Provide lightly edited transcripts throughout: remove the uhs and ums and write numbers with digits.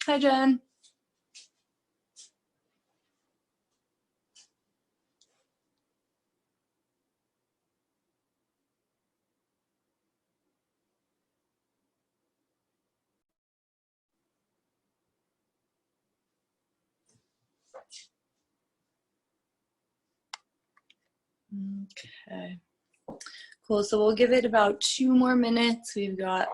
Hi, Jen. Okay, cool. So we'll give it about 2 more minutes. We've got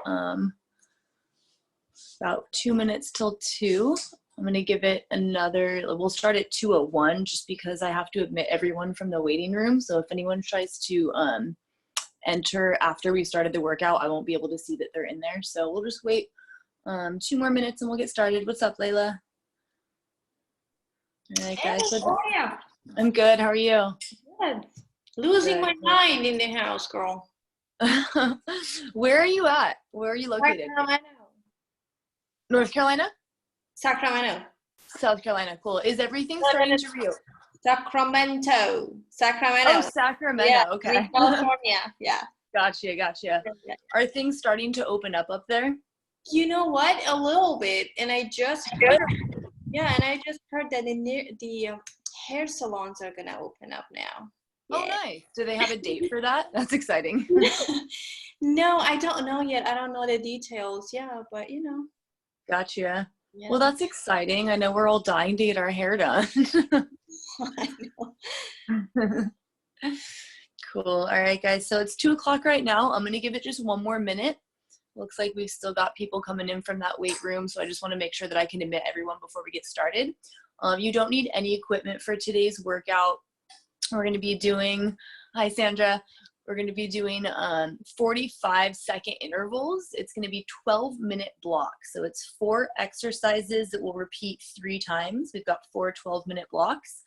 about 2 minutes till 2. I'm going to give it another, we'll start at 2:01 just because I have to admit everyone from the waiting room. So if anyone tries to enter after we started the workout, I won't be able to see that they're in there. So we'll just wait 2 more minutes and we'll get started. What's up, Layla? All right, guys. Hey, how are you? I'm good. How are you? Good. Losing Good. my mind in the house, girl. Where are you at? Where are you located? Sacramento. North Carolina? Sacramento. South Carolina. Cool. Is everything starting to reopen? Sacramento. Oh, Sacramento. Yeah, Okay. in California. Yeah. Gotcha. Are things starting to open up there? You know what? A little bit. And I just heard, that the hair salons are gonna open up now. Yeah. Oh, nice. Do they have a date for that? That's exciting. No, I don't know yet. I don't know the details. Yeah, but you know. Gotcha. Yeah. Well, that's exciting. I know we're all dying to get our hair done. I know. Cool. All right, guys. So it's 2 o'clock right now. I'm going to give it just 1 more minute. Looks like we've still got people coming in from that weight room. So I just want to make sure that I can admit everyone before we get started. You don't need any equipment for today's workout. We're going to be doing, hi, Sandra. We're going to be doing 45-second intervals. It's going to be 12-minute blocks. So it's 4 exercises that we'll repeat 3 times. We've got 4 12-minute blocks.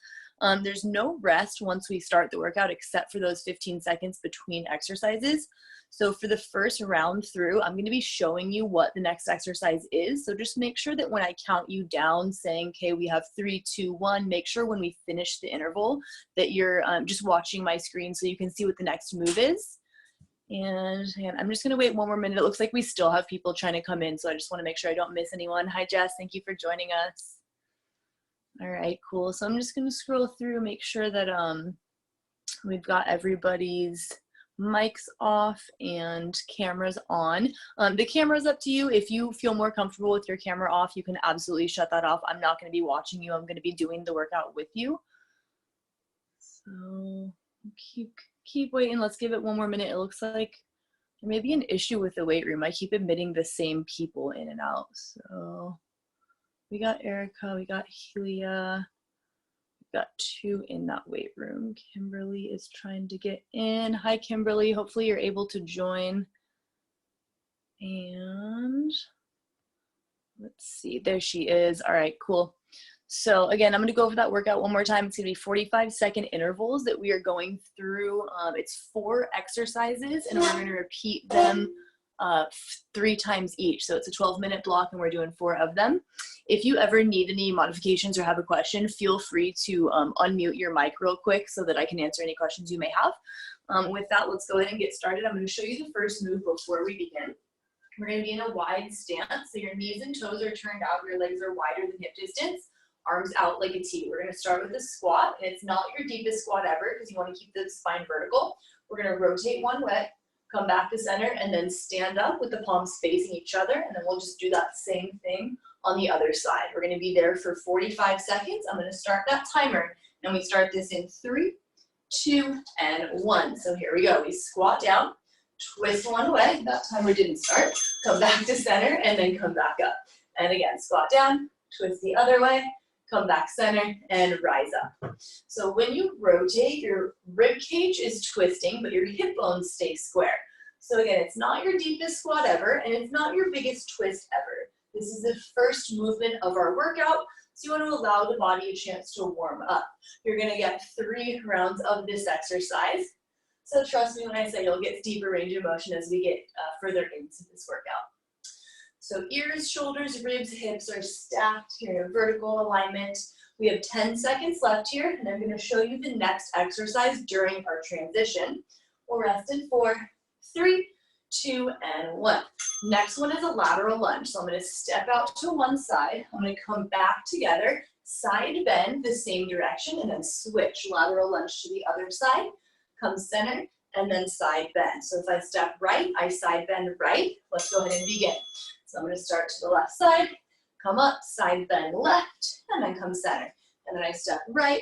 There's no rest once we start the workout except for those 15 seconds between exercises. So for the first round through, I'm going to be showing you what the next exercise is. So just make sure that when I count you down saying, okay, we have 3, 2, 1, make sure when we finish the interval that you're just watching my screen so you can see what the next move is. And I'm just going to wait 1 more minute. It looks like we still have people trying to come in. So I just want to make sure I don't miss anyone. Hi, Jess. Thank you for joining us. All right, cool. So I'm just going to scroll through, make sure that we've got everybody's mics off and cameras on. The camera's up to you. If you feel more comfortable with your camera off, you can absolutely shut that off. I'm not going to be watching you. I'm going to be doing the workout with you. So keep waiting. Let's give it 1 more minute. It looks like there may be an issue with the weight room. I keep admitting the same people in and out. So we got Erica, we got Helia, we got 2 in that weight room. Kimberly is trying to get in. Hi, Kimberly. Hopefully you're able to join. And let's see, there she is. All right, cool. So again, I'm going to go over that workout 1 more time. It's going to be 45-second intervals that we are going through. It's 4 exercises, and we're going to repeat them 3 times each. So it's a 12-minute block, and we're doing 4 of them. If you ever need any modifications or have a question, feel free to unmute your mic real quick so that I can answer any questions you may have. With that, let's go ahead and get started. I'm going to show you the first move before we begin. We're going to be in a wide stance, so your knees and toes are turned out, your legs are wider than hip distance, arms out like a T. We're going to start with a squat, and it's not your deepest squat ever because you want to keep the spine vertical. We're going to rotate one way, come back to center, and then stand up with the palms facing each other, and then we'll just do that same thing on the other side. We're going to be there for 45 seconds. I'm going to start that timer, and we start this in 3, 2, and 1. So here we go. We squat down, twist one way. That timer didn't start. Come back to center, and then come back up. And again, squat down, twist the other way, come back center, and rise up. So when you rotate, your rib cage is twisting, but your hip bones stay square. So again, it's not your deepest squat ever, and it's not your biggest twist ever. This is the first movement of our workout, so you want to allow the body a chance to warm up. You're going to get 3 rounds of this exercise. So trust me when I say you'll get deeper range of motion as we get further into this workout. So ears, shoulders, ribs, hips are stacked here in vertical alignment. We have 10 seconds left here, and I'm going to show you the next exercise during our transition. We'll rest in 4, 3, 2, and 1. Next one is a lateral lunge. So I'm going to step out to one side. I'm going to come back together, side bend the same direction, and then switch. Lateral lunge to the other side. Come center, and then side bend. So if I step right, I side bend right. Let's go ahead and begin. So I'm going to start to the left side, come up, side bend left, and then come center. And then I step right,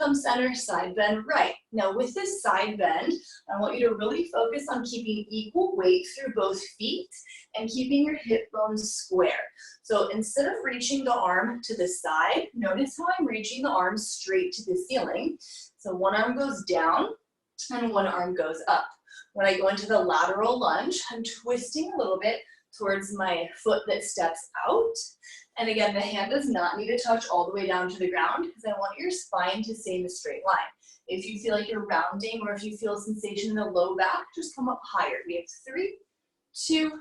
come center, side bend right. Now with this side bend, I want you to really focus on keeping equal weight through both feet and keeping your hip bones square. So instead of reaching the arm to the side, notice how I'm reaching the arm straight to the ceiling. So one arm goes down and one arm goes up. When I go into the lateral lunge, I'm twisting a little bit towards my foot that steps out. And again, the hand does not need to touch all the way down to the ground because I want your spine to stay in a straight line. If you feel like you're rounding or if you feel a sensation in the low back, just come up higher. We have 3, 2,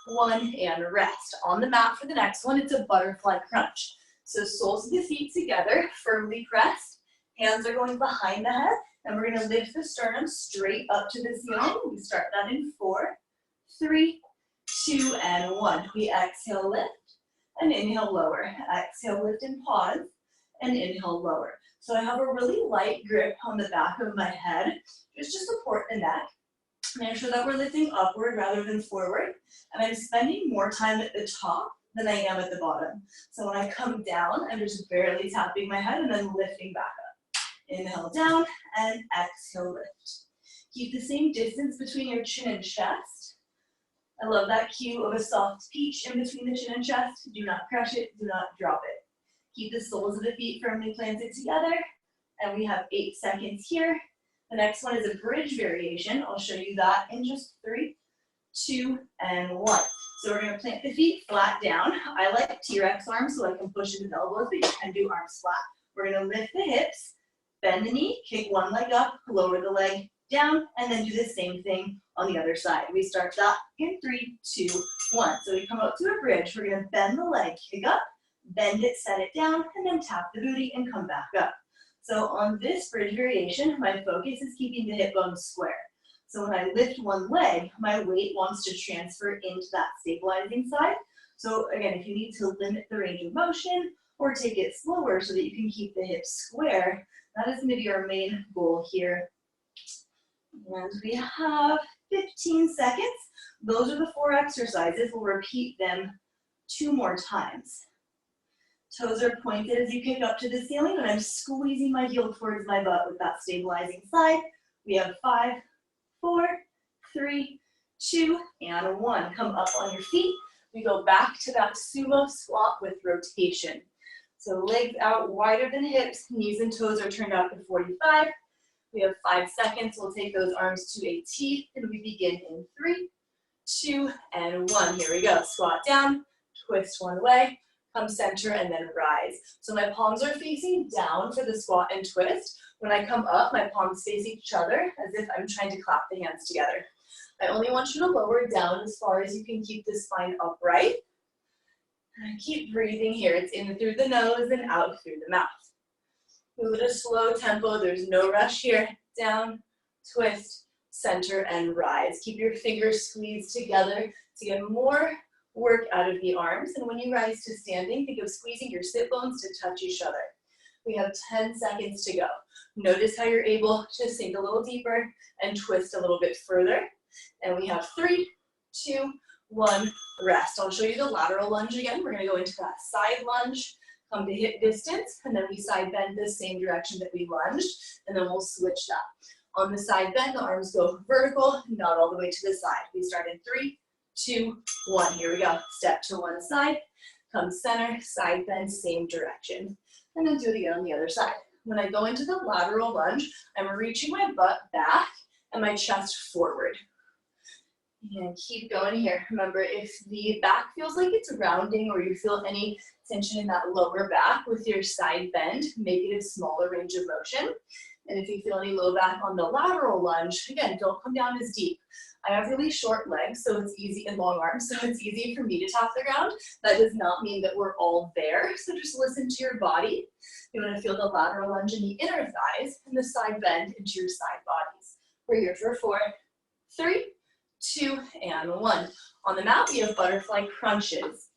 1, and rest. On the mat for the next one, it's a butterfly crunch. So soles of the feet together, firmly pressed. Hands are going behind the head, and we're gonna lift the sternum straight up to the ceiling. We start that in 4, 3, 2, and 1. We exhale, lift, and inhale, lower. Exhale, lift and pause, and inhale, lower. So I have a really light grip on the back of my head, just to support the neck. Make sure that we're lifting upward rather than forward. And I'm spending more time at the top than I am at the bottom. So when I come down, I'm just barely tapping my head and then lifting back up. Inhale down and exhale, lift. Keep the same distance between your chin and chest. I love that cue of a soft peach in between the chin and chest. Do not crush it, do not drop it. Keep the soles of the feet firmly planted together. And we have 8 seconds here. The next one is a bridge variation. I'll show you that in just 3, 2, and 1. So we're gonna plant the feet flat down. I like T-Rex arms so I can push into the elbows, but you can do arms flat. We're gonna lift the hips, bend the knee, kick one leg up, lower the leg down, and then do the same thing on the other side. We start that in 3, 2, 1. So we come out to a bridge. We're gonna bend the leg, kick up, bend it, set it down, and then tap the booty and come back up. So on this bridge variation, my focus is keeping the hip bones square. So when I lift one leg, my weight wants to transfer into that stabilizing side. So again, if you need to limit the range of motion or take it slower so that you can keep the hips square, that is gonna be our main goal here. And we have 15 seconds. Those are the 4 exercises. We'll repeat them 2 more times. Toes are pointed as you kick up to the ceiling, and I'm squeezing my heel towards my butt with that stabilizing side. We have 5, 4, 3, 2, and 1. Come up on your feet. We go back to that sumo squat with rotation. So legs out wider than hips, knees and toes are turned out to 45. We have 5 seconds. We'll take those arms to a T, and we begin in 3, 2, and 1. Here we go. Squat down, twist one way, come center, and then rise. So my palms are facing down for the squat and twist. When I come up, my palms face each other as if I'm trying to clap the hands together. I only want you to lower down as far as you can keep the spine upright. And keep breathing here. It's in through the nose and out through the mouth. Move at a slow tempo. There's no rush here. Down, twist, center, and rise. Keep your fingers squeezed together to get more work out of the arms. And when you rise to standing, think of squeezing your sit bones to touch each other. We have 10 seconds to go. Notice how you're able to sink a little deeper and twist a little bit further. And we have 3, 2, 1, rest. I'll show you the lateral lunge again. We're gonna go into that side lunge, come to hip distance, and then we side bend the same direction that we lunged, and then we'll switch that. On the side bend, the arms go vertical, not all the way to the side. We start in 3, 2, 1. Here we go. Step to one side, come center, side bend, same direction. And then do it again on the other side. When I go into the lateral lunge, I'm reaching my butt back and my chest forward. And keep going here. Remember, if the back feels like it's rounding or you feel any tension in that lower back with your side bend, make it a smaller range of motion. And if you feel any low back on the lateral lunge, again, don't come down as deep. I have really short legs, so it's easy, and long arms, so it's easy for me to tap the ground. That does not mean that we're all there, so just listen to your body. You want to feel the lateral lunge in the inner thighs and the side bend into your side bodies. We're here for 4, 3, 2, and 1. On the mat, we have butterfly crunches.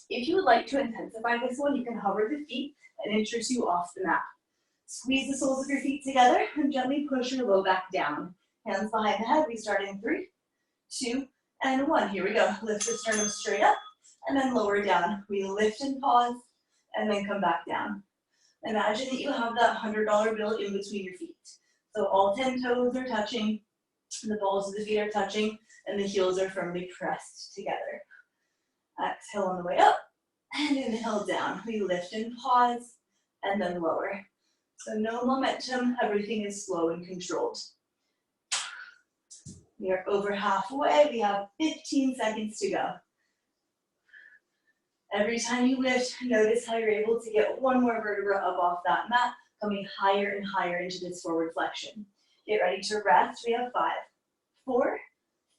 If you would like to intensify this one, you can hover the feet and interest you off the mat. Squeeze the soles of your feet together and gently push your low back down. Hands behind the head, we start in 3, 2, and 1. Here we go. Lift the sternum straight up and then lower down. We lift and pause and then come back down. Imagine that you have that $100 bill in between your feet. So all 10 toes are touching, the balls of the feet are touching, and the heels are firmly pressed together. Exhale on the way up, and inhale down. We lift and pause, and then lower. So no momentum, everything is slow and controlled. We are over halfway, we have 15 seconds to go. Every time you lift, notice how you're able to get one more vertebra up off that mat, coming higher and higher into this forward flexion. Get ready to rest. We have 5, 4,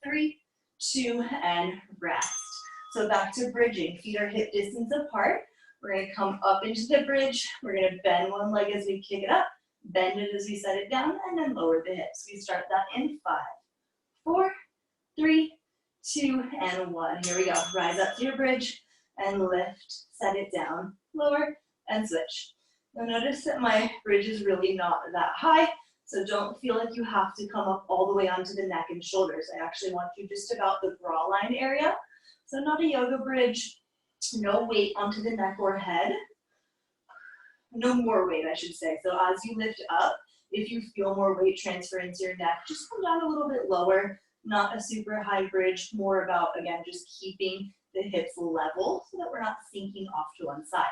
3, 2, and rest. So back to bridging. Feet are hip distance apart. We're going to come up into the bridge. We're going to bend one leg as we kick it up, bend it as we set it down, and then lower the hips. We start that in 5, 4, 3, 2, and 1. Here we go. Rise up to your bridge and lift, set it down, lower, and switch. You'll notice that my bridge is really not that high, so don't feel like you have to come up all the way onto the neck and shoulders. I actually want you just about the bra line area. So not a yoga bridge, no weight onto the neck or head. No more weight, I should say. So as you lift up, if you feel more weight transfer into your neck, just come down a little bit lower. Not a super high bridge, more about, again, just keeping the hips level so that we're not sinking off to one side.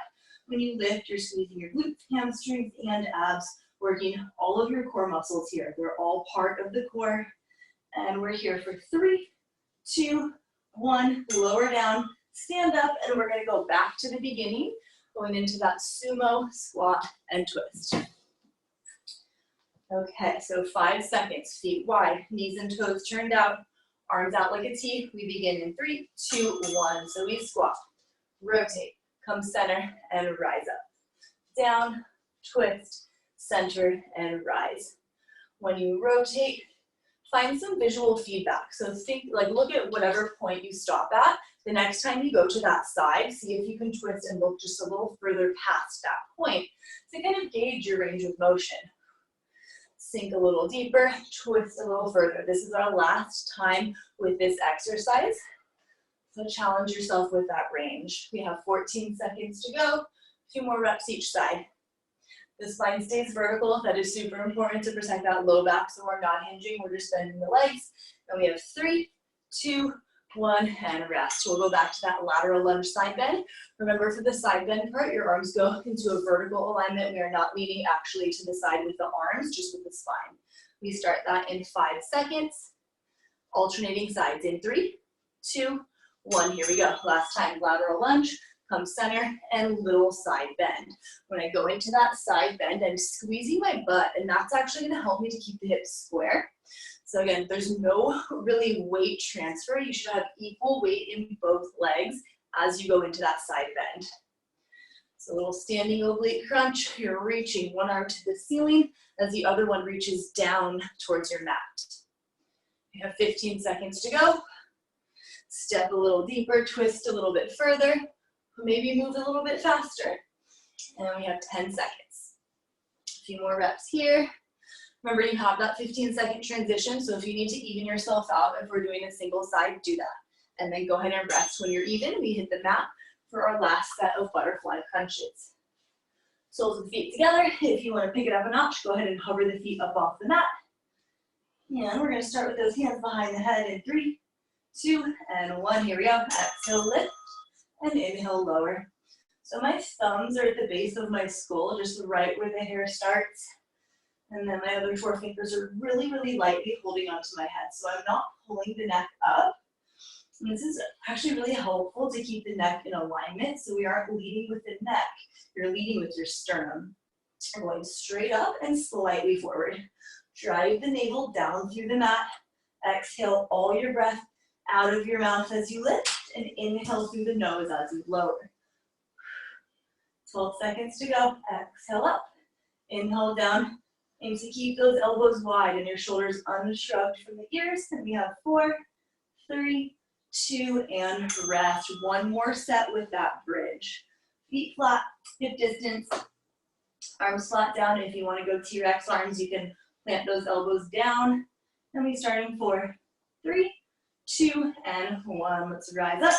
When you lift, you're squeezing your glutes, hamstrings, and abs, working all of your core muscles here. They're all part of the core. And we're here for 3, 2, 1. Lower down, stand up, and we're going to go back to the beginning, going into that sumo, squat, and twist. Okay, so 5 seconds, feet wide, knees and toes turned out, arms out like a T. We begin in 3, 2, 1. So we squat, rotate, come center, and rise up. Down, twist, center, and rise. When you rotate, find some visual feedback. So think, like, look at whatever point you stop at. The next time you go to that side, see if you can twist and look just a little further past that point to kind of gauge your range of motion. Sink a little deeper, twist a little further. This is our last time with this exercise. So challenge yourself with that range. We have 14 seconds to go, 2 more reps each side. The spine stays vertical. That is super important to protect that low back so we're not hinging, we're just bending the legs. Then we have 3, 2, 1, and rest. We'll go back to that lateral lunge side bend. Remember, for the side bend part, your arms go into a vertical alignment. We are not leaning actually to the side with the arms, just with the spine. We start that in 5 seconds. Alternating sides in 3, 2, 1. Here we go. Last time, lateral lunge, come center, and little side bend. When I go into that side bend, I'm squeezing my butt, and that's actually going to help me to keep the hips square. So again, there's no really weight transfer. You should have equal weight in both legs as you go into that side bend. So a little standing oblique crunch. You're reaching one arm to the ceiling as the other one reaches down towards your mat. You have 15 seconds to go. Step a little deeper, twist a little bit further, maybe move a little bit faster. And we have 10 seconds. A few more reps here. Remember, you have that 15-second transition, so if you need to even yourself out, if we're doing a single side, do that. And then go ahead and rest. When you're even, we hit the mat for our last set of butterfly crunches. Soles of the feet together. If you want to pick it up a notch, go ahead and hover the feet up off the mat. And we're going to start with those hands behind the head in 3, 2, and 1. Here we go. Exhale, lift, and inhale, lower. So my thumbs are at the base of my skull, just right where the hair starts. And then my other 4 fingers are really, really lightly holding onto my head. So I'm not pulling the neck up. And this is actually really helpful to keep the neck in alignment. So we aren't leading with the neck. You're leading with your sternum. We're going straight up and slightly forward. Drive the navel down through the mat. Exhale all your breath out of your mouth as you lift. And inhale through the nose as you lower. 12 seconds to go. Exhale up. Inhale down. Aim to keep those elbows wide and your shoulders unshrugged from the ears. And we have 4, 3, 2, and rest. One more set with that bridge. Feet flat, hip distance, arms flat down. If you want to go T-Rex arms, you can plant those elbows down. And we start in 4, 3, 2, and 1. Let's rise up,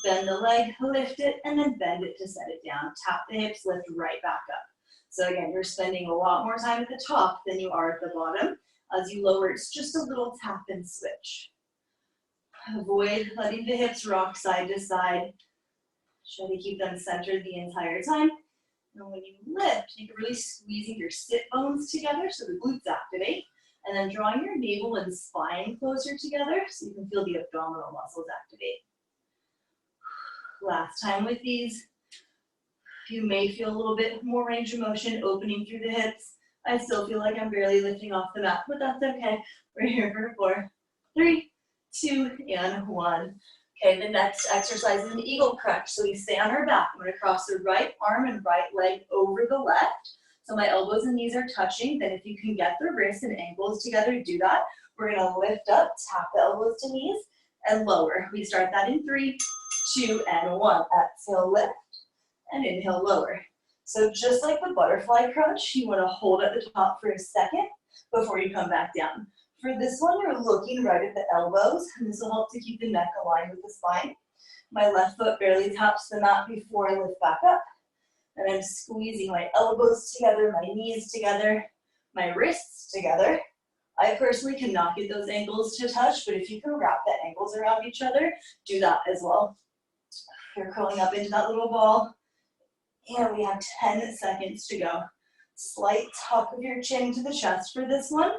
bend the leg, lift it, and then bend it to set it down. Tap the hips, lift right back up. So again, you're spending a lot more time at the top than you are at the bottom. As you lower, it's just a little tap and switch. Avoid letting the hips rock side to side. Try to keep them centered the entire time. And when you lift, you can really squeezing your sit bones together so the glutes activate. And then drawing your navel and spine closer together so you can feel the abdominal muscles activate. Last time with these. You may feel a little bit more range of motion opening through the hips. I still feel like I'm barely lifting off the mat, but that's okay. We're here for 4, 3, 2, and 1. Okay, the next exercise is an eagle crunch. So we stay on our back. I'm going to cross the right arm and right leg over the left. So my elbows and knees are touching. Then if you can get the wrists and ankles together, do that. We're going to lift up, tap the elbows to knees, and lower. We start that in 3, 2, and 1. Exhale, lift, and inhale, lower. So just like the butterfly crunch, you want to hold at the top for a second before you come back down. For this one, you're looking right at the elbows, and this will help to keep the neck aligned with the spine. My left foot barely taps the mat before I lift back up. And I'm squeezing my elbows together, my knees together, my wrists together. I personally cannot get those ankles to touch, but if you can wrap the ankles around each other, do that as well. You're curling up into that little ball. And we have 10 seconds to go. Slight tuck of your chin to the chest for this one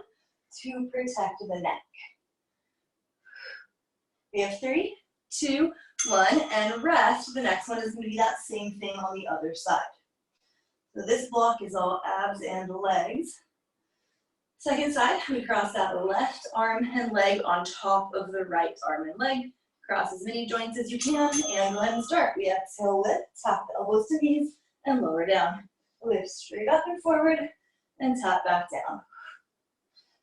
to protect the neck. We have 3, 2, 1, and rest. The next one is going to be that same thing on the other side. So this block is all abs and legs. Second side, we cross that left arm and leg on top of the right arm and leg. Cross as many joints as you can, and go ahead and start. We exhale, lift, tap the elbows to knees, and lower down. Lift straight up and forward, and tap back down.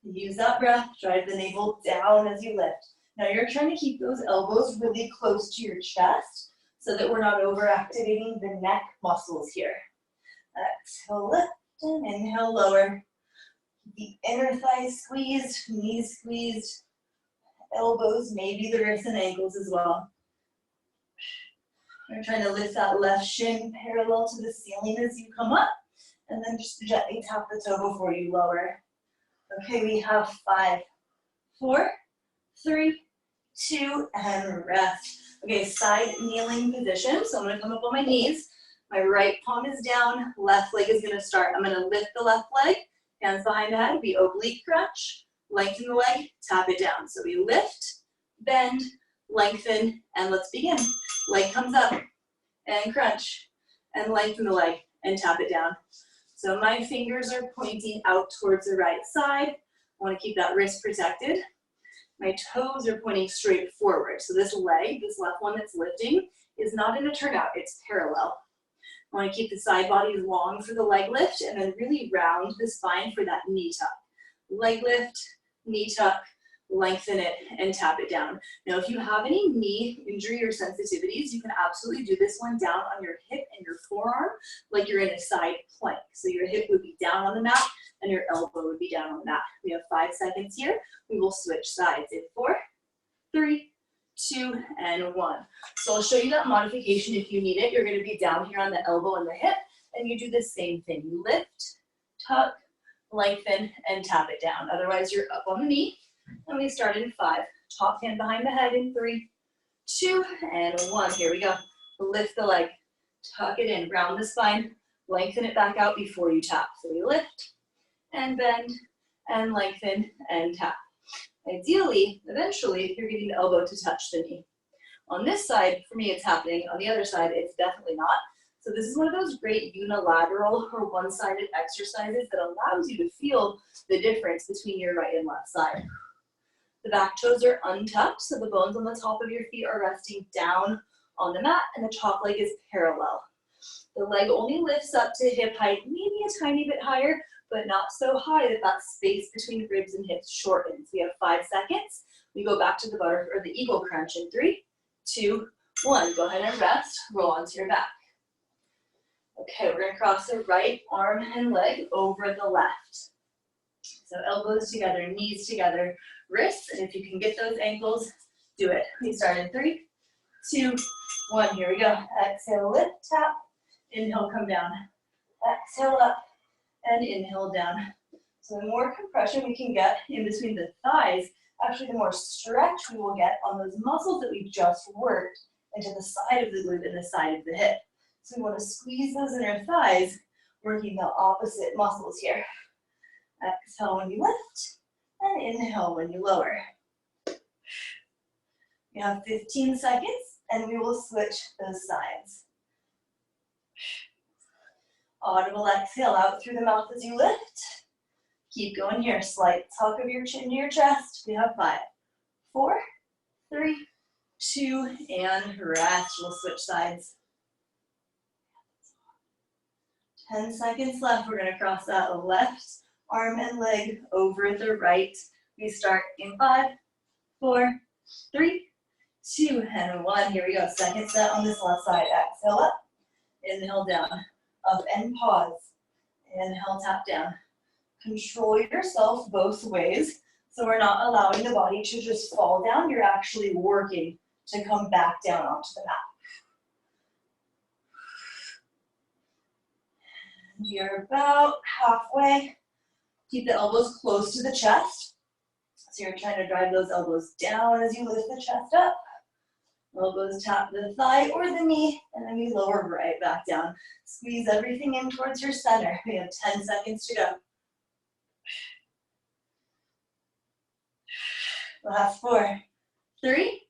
Use that breath, drive the navel down as you lift. Now you're trying to keep those elbows really close to your chest so that we're not overactivating the neck muscles here. Exhale, lift, and inhale, lower. The inner thighs squeezed, knees squeezed, elbows, maybe the wrists and ankles as well. You're trying to lift that left shin parallel to the ceiling as you come up, and then just gently tap the toe before you lower. Okay, we have 5, 4, 3, 2, and rest. Okay, side kneeling position. So I'm gonna come up on my knees. My right palm is down, left leg is gonna start. I'm gonna lift the left leg, hands behind the head, we oblique crunch, lengthen the leg, tap it down. So we lift, bend, lengthen, and let's begin. Leg comes up, and crunch, and lengthen the leg, and tap it down. So my fingers are pointing out towards the right side. I want to keep that wrist protected. My toes are pointing straight forward. So this leg, this left one that's lifting, is not in a turnout, it's parallel. I want to keep the side body long for the leg lift, and then really round the spine for that knee tuck. Leg lift, knee tuck, lengthen it, and tap it down. Now, if you have any knee injury or sensitivities, you can absolutely do this one down on your hip and your forearm, like you're in a side plank. So your hip would be down on the mat, and your elbow would be down on the mat. We have 5 seconds here. We will switch sides in 4, 3, 2, and 1. So I'll show you that modification if you need it. You're going to be down here on the elbow and the hip, and you do the same thing. You lift, tuck, lengthen, and tap it down. Otherwise, you're up on the knee. And we start in 5. Top hand behind the head in 3, 2, and 1. Here we go. Lift the leg, tuck it in, round the spine, lengthen it back out before you tap. So we lift and bend and lengthen and tap. Ideally, eventually, you're getting the elbow to touch the knee. On this side, for me, it's happening. On the other side, it's definitely not. So this is one of those great unilateral or one-sided exercises that allows you to feel the difference between your right and left side. The back toes are untucked, so the bones on the top of your feet are resting down on the mat, and the top leg is parallel. The leg only lifts up to hip height, maybe a tiny bit higher, but not so high that that space between ribs and hips shortens. We have 5 seconds. We go back to the butter or the eagle crunch in 3, 2, 1. Go ahead and rest. Roll onto your back. Okay, we're going to cross the right arm and leg over the left. So elbows together, knees together, wrists, and if you can get those ankles, do it. We start in 3, 2, 1. Here we go. Exhale, lift, tap. Inhale, come down. Exhale up, and inhale down. So the more compression we can get in between the thighs, actually the more stretch we will get on those muscles that we just worked into the side of the glute and the side of the hip. So we want to squeeze those inner thighs, working the opposite muscles here. Exhale when you lift, and inhale when you lower. You have 15 seconds, and we will switch those sides. Audible exhale out through the mouth as you lift. Keep going here. Slight tuck of your chin to your chest. We have 5, 4, 3, 2, and rest. We'll switch sides. 10 seconds left. We're going to cross that left arm and leg over the right. We start in 5, 4, 3, 2, and 1. Here we go. Second set on this left side. Exhale up. Inhale down. Up and pause. Inhale, tap down. Control yourself both ways. So we're not allowing the body to just fall down. You're actually working to come back down onto the mat. You're about halfway. Keep the elbows close to the chest. So you're trying to drive those elbows down as you lift the chest up. Elbows tap the thigh or the knee, and then we lower right back down. Squeeze everything in towards your center. We have 10 seconds to go. Last 4, 3,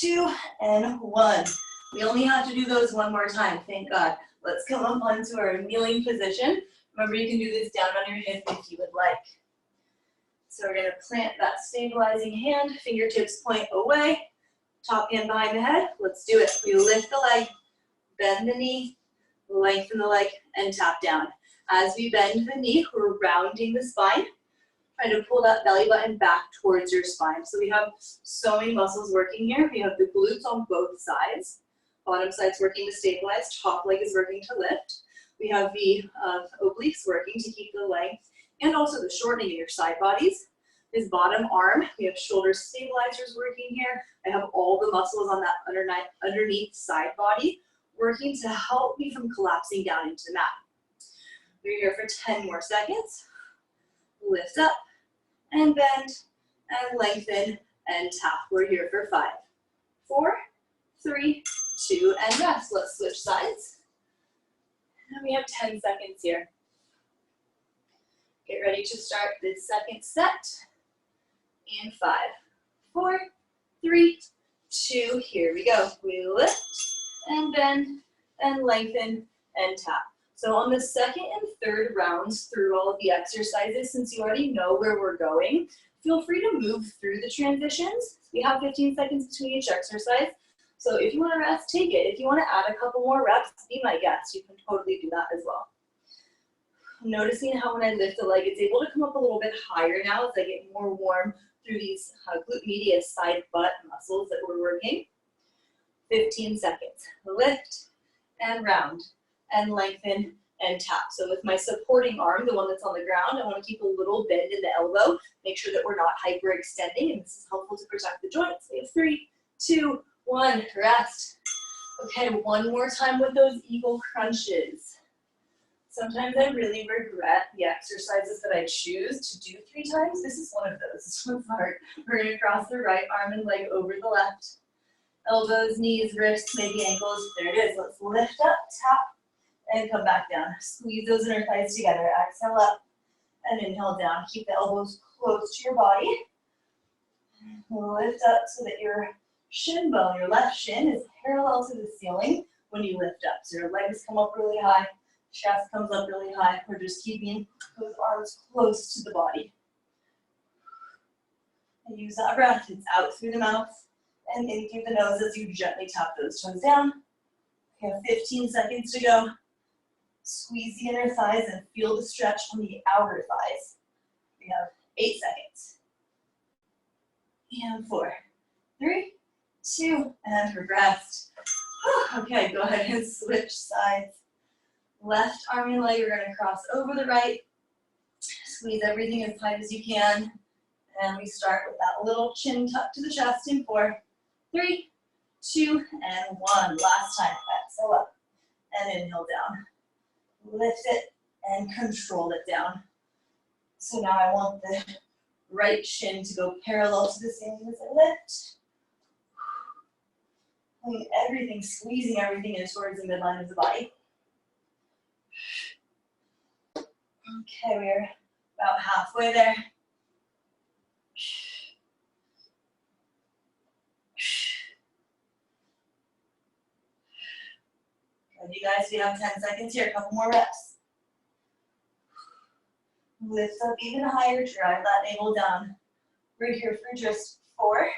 2, and 1. We only have to do those one more time, thank God. Let's come up onto our kneeling position. Remember, you can do this down on your hip if you would like. So we're going to plant that stabilizing hand, fingertips point away, top hand behind the head. Let's do it. We lift the leg, bend the knee, lengthen the leg, and tap down. As we bend the knee, we're rounding the spine, trying to pull that belly button back towards your spine. So we have so many muscles working here. We have the glutes on both sides. Bottom side's working to stabilize, top leg is working to lift. We have the obliques working to keep the length and also the shortening of your side bodies. This bottom arm, we have shoulder stabilizers working here. I have all the muscles on that underneath side body working to help me from collapsing down into the mat. We're here for 10 more seconds. Lift up and bend and lengthen and tap. We're here for 5, 4, 3, 2, and rest. Let's switch sides. And we have 10 seconds here. Get ready to start the second set. In 5, 4, 3, 2, here we go. We lift and bend and lengthen and tap. So on the second and third rounds through all of the exercises, since you already know where we're going, feel free to move through the transitions. We have 15 seconds between each exercise. So if you want to rest, take it. If you want to add a couple more reps, be my guest. You can totally do that as well. Noticing how when I lift the leg, it's able to come up a little bit higher now as I get more warm through these glute medius side butt muscles that we're working. 15 seconds. Lift and round and lengthen and tap. So with my supporting arm, the one that's on the ground, I want to keep a little bend in the elbow. Make sure that we're not hyperextending, and this is helpful to protect the joints. We have 3, 2, 1, rest. Okay, one more time with those eagle crunches. Sometimes I really regret the exercises that I choose to do 3 times. This is one of those. This one's hard. We're going to cross the right arm and leg over the left. Elbows, knees, wrists, maybe ankles. There it is. Let's lift up, tap, and come back down. Squeeze those inner thighs together. Exhale up and inhale down. Keep the elbows close to your body. Lift up so that your shin bone, your left shin, is parallel to the ceiling when you lift up. So your legs come up really high. Chest comes up really high. We're just keeping those arms close to the body. And use that breath. It's out through the mouth and in through the nose as you gently tap those toes down. We have 15 seconds to go. Squeeze the inner thighs and feel the stretch on the outer thighs. We have 8 seconds. and 4, 3, 2, and rest. Okay, go ahead and switch sides. Left arm and leg, you're going to cross over the right. Squeeze everything as tight as you can. And we start with that little chin tuck to the chest in 4, 3, 2, and 1. Last time. Exhale up and inhale down. Lift it and control it down. So now I want the right shin to go parallel to the ceiling as I lift. Pulling everything, squeezing everything in towards the midline of the body. Okay, we're about halfway there. Good, you guys, we have 10 seconds here, a couple more reps. Lift up even higher, drive that navel down. We're here for just 4,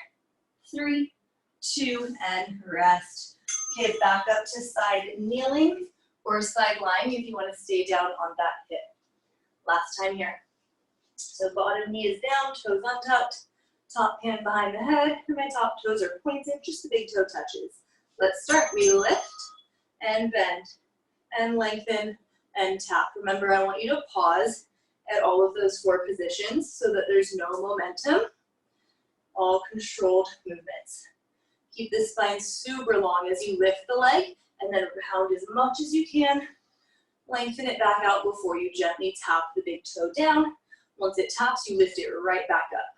3, 2, and rest. Okay, back up to side kneeling or side lying if you want to stay down on that hip. Last time here. So bottom knee is down, toes untucked, top hand behind the head, and my top toes are pointed, just the big toe touches. Let's start. We lift and bend and lengthen and tap. Remember, I want you to pause at all of those 4 positions so that there's no momentum, all controlled movements. Keep the spine super long as you lift the leg, and then round as much as you can. Lengthen it back out before you gently tap the big toe down. Once it taps, you lift it right back up.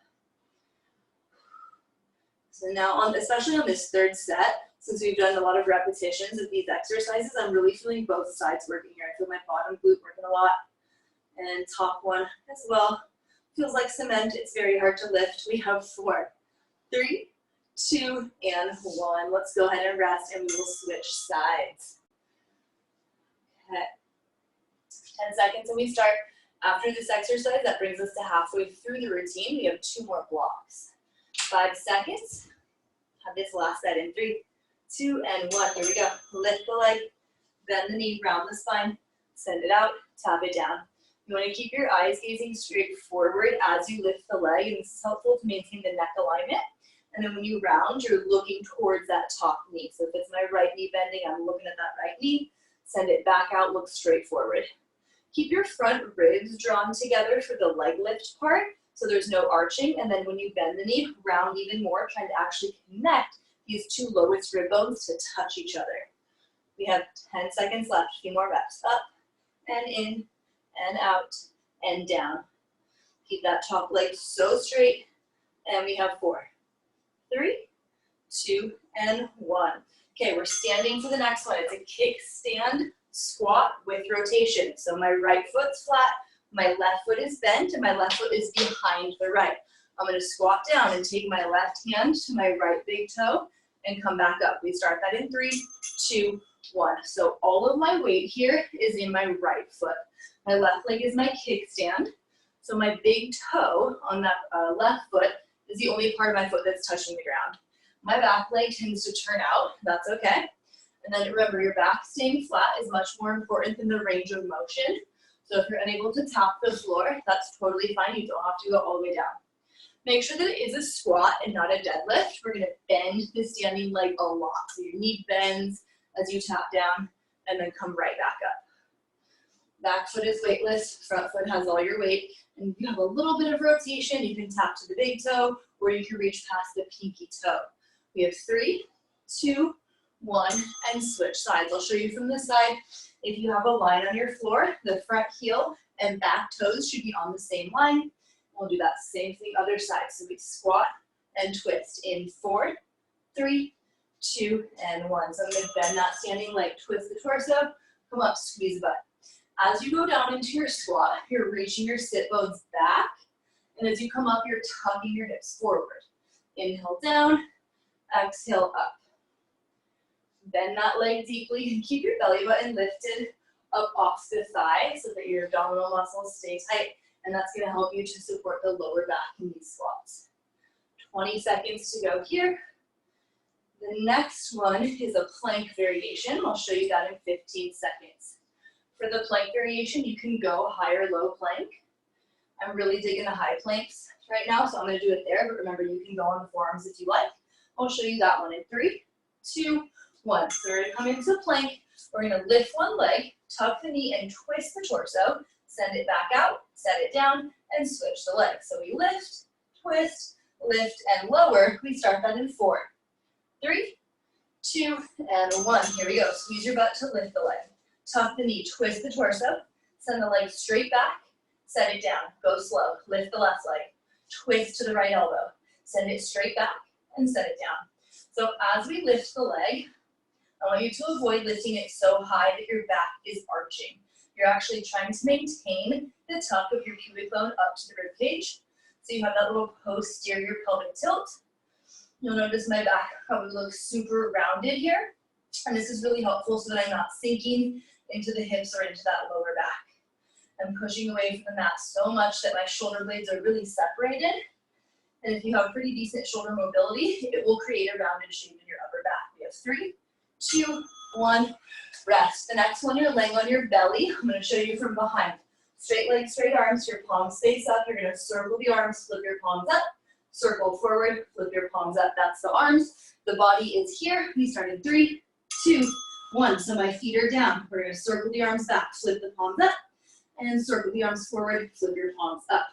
So now, especially on this 3rd set, since we've done a lot of repetitions of these exercises, I'm really feeling both sides working here. I feel my bottom glute working a lot, and top one as well. Feels like cement. It's very hard to lift. We have 4, 3, 2, and 1. Let's go ahead and rest, and we will switch sides. Okay. 10 seconds, and we start. After this exercise, that brings us to halfway through the routine. We have 2 more blocks. 5 seconds. Have this last set in 3, 2, and 1. Here we go. Lift the leg, bend the knee, round the spine, send it out, tap it down. You want to keep your eyes gazing straight forward as you lift the leg, and this is helpful to maintain the neck alignment. And then when you round, you're looking towards that top knee. So if it's my right knee bending, I'm looking at that right knee. Send it back out, look straight forward. Keep your front ribs drawn together for the leg lift part, so there's no arching. And then when you bend the knee, round even more, trying to actually connect these 2 lowest rib bones to touch each other. We have 10 seconds left. A few more reps. Up and in and out and down. Keep that top leg so straight. And we have 4, 3, 2, and 1. Okay, we're standing for the next one. It's a kickstand squat with rotation. So my right foot's flat, my left foot is bent, and my left foot is behind the right. I'm going to squat down and take my left hand to my right big toe and come back up. We start that in 3, 2, 1. So all of my weight here is in my right foot. My left leg is my kickstand. So my big toe on that left foot is the only part of my foot that's touching the ground. My back leg tends to turn out. That's okay. And then remember, your back staying flat is much more important than the range of motion. So if you're unable to tap the floor, that's totally fine. You don't have to go all the way down. Make sure that it is a squat and not a deadlift. We're going to bend the standing leg a lot. So your knee bends as you tap down and then come right back up. Back foot is weightless. Front foot has all your weight. And if you have a little bit of rotation, you can tap to the big toe or you can reach past the pinky toe. We have 3, 2, 1, and switch sides. I'll show you from this side. If you have a line on your floor, the front heel and back toes should be on the same line. We'll do that same thing other side. So we squat and twist in 4, 3, 2, and 1. So I'm going to bend that standing leg, twist the torso, come up, squeeze the butt. As you go down into your squat, you're reaching your sit bones back. And as you come up, you're tucking your hips forward. Inhale down, exhale up. Bend that leg deeply and keep your belly button lifted up off the thigh so that your abdominal muscles stay tight. And that's going to help you to support the lower back in these squats. 20 seconds to go here. The next one is a plank variation. I'll show you that in 15 seconds. For the plank variation, you can go high or low plank. I'm really digging the high planks right now, so I'm going to do it there, but remember you can go on the forearms if you like. I'll show you that one in 3, 2, 1. So we're going to come into plank. We're going to lift one leg, tuck the knee, and twist the torso. Send it back out, set it down, and switch the leg. So we lift, twist, lift, and lower. We start that in 4, 3, 2, and 1. Here we go. Squeeze your butt to lift the leg. Tuck the knee, twist the torso, send the leg straight back, set it down. Go slow. Lift the left leg. Twist to the right elbow. Send it straight back and set it down. So as we lift the leg, I want you to avoid lifting it so high that your back is arching. You're actually trying to maintain the tuck of your pubic bone up to the rib cage. So you have that little posterior pelvic tilt. You'll notice my back probably looks super rounded here. And this is really helpful so that I'm not sinking into the hips or into that lower back. I'm pushing away from the mat so much that my shoulder blades are really separated. And if you have pretty decent shoulder mobility, it will create a rounded shape in your upper back. We have 3, 2, 1, rest. The next one, you're laying on your belly. I'm going to show you from behind. Straight legs, straight arms, your palms face up. You're going to circle the arms, flip your palms up, circle forward, flip your palms up. That's the arms. The body is here. We start in 3, 2, 1. So my feet are down. We're going to circle the arms back, flip the palms up, and circle the arms forward, flip your palms up.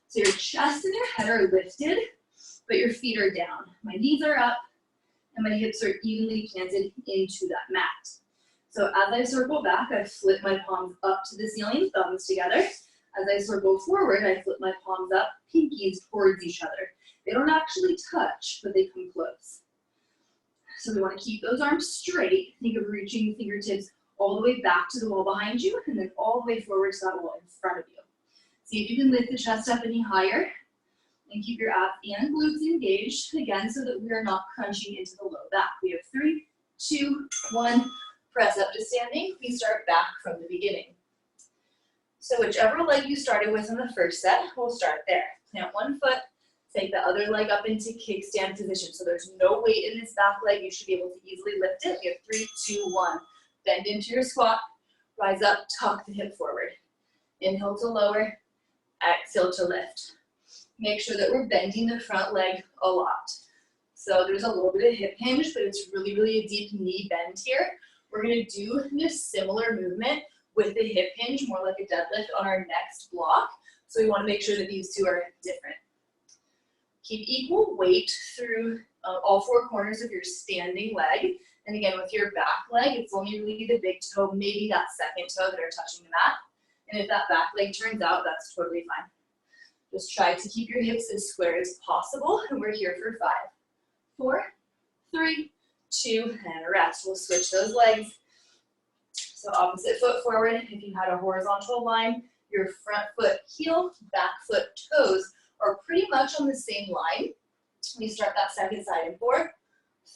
So your chest and your head are lifted, but your feet are down. My knees are up, and my hips are evenly planted into that mat. So as I circle back, I flip my palms up to the ceiling, thumbs together. As I circle forward, I flip my palms up, pinkies towards each other. They don't actually touch, but they come close. So we want to keep those arms straight. Think of reaching the fingertips all the way back to the wall behind you, and then all the way forward to that wall in front of you. See if you can lift the chest up any higher, and keep your abs and glutes engaged, again, so that we are not crunching into the low back. We have 3, 2, 1, press up to standing. We start back from the beginning. So whichever leg you started with in the first set, we'll start there. Plant one foot, take the other leg up into kickstand position. So there's no weight in this back leg. You should be able to easily lift it. We have 3, 2, 1. Bend into your squat, rise up, tuck the hip forward. Inhale to lower, exhale to lift. Make sure that we're bending the front leg a lot. So there's a little bit of hip hinge, but it's really, really a deep knee bend here. We're gonna do this similar movement with the hip hinge, more like a deadlift on our next block. So we wanna make sure that these two are different. Keep equal weight through all 4 corners of your standing leg. And again, with your back leg, it's only really the big toe, maybe that second toe that are touching the mat. And if that back leg turns out, that's totally fine. Just try to keep your hips as square as possible. And we're here for 5, 4, 3, 2, and rest. We'll switch those legs. So opposite foot forward. If you had a horizontal line, your front foot heel, back foot toes are pretty much on the same line. We start that second side in 4,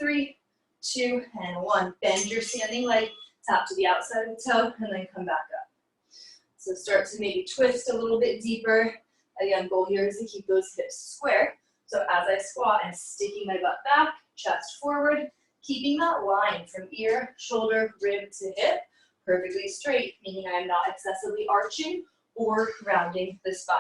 3, 2, and 1. Bend your standing leg, tap to the outside of the toe, and then come back up. So start to maybe twist a little bit deeper. Again, goal here is to keep those hips square. So as I squat, I'm sticking my butt back, chest forward, keeping that line from ear, shoulder, rib to hip perfectly straight, meaning I'm not excessively arching or rounding the spine.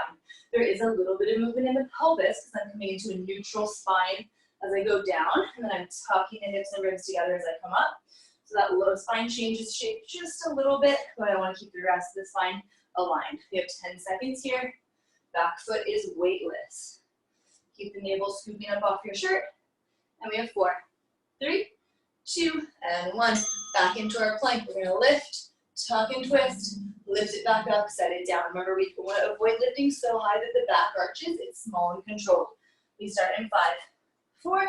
There is a little bit of movement in the pelvis because I'm coming into a neutral spine as I go down, and then I'm tucking the hips and ribs together as I come up. So that low spine changes shape just a little bit, but I want to keep the rest of the spine aligned. We have 10 seconds here. Back foot is weightless. Keep the navel scooping up off your shirt. And we have 4, 3, 2, and 1. Back into our plank. We're going to lift, tuck and twist, lift it back up, set it down. Remember, we want to avoid lifting so high that the back arches. It's small and controlled. We start in 5, 4,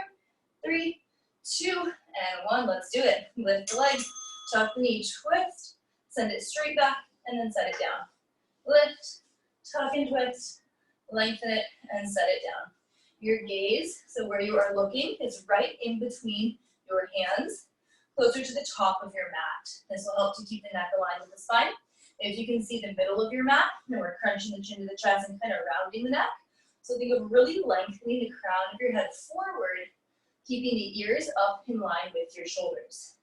3, 2, and 1. Let's do it. Lift the leg, tuck the knee, twist, send it straight back, and then set it down. Lift, tuck and twist, lengthen it, and set it down. Your gaze, so where you are looking, is right in between your hands, closer to the top of your mat. This will help to keep the neck aligned with the spine. If you can see the middle of your mat, then we're crunching the chin to the chest and kind of rounding the neck. So think of really lengthening the crown of your head forward, keeping the ears up in line with your shoulders.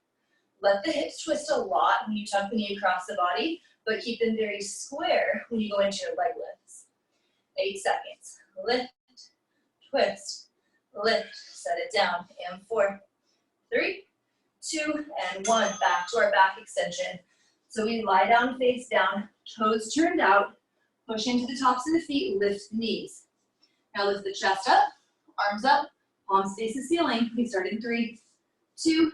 Let the hips twist a lot when you tuck the knee across the body, but keep them very square when you go into your leg lifts. 8 seconds. Lift, twist, lift, set it down, and 4, 3, 2, and 1. Back to our back extension. So we lie down, face down, toes turned out, push into the tops of the feet, lift the knees. Now lift the chest up, arms up, palms face the ceiling. We start in 3, 2,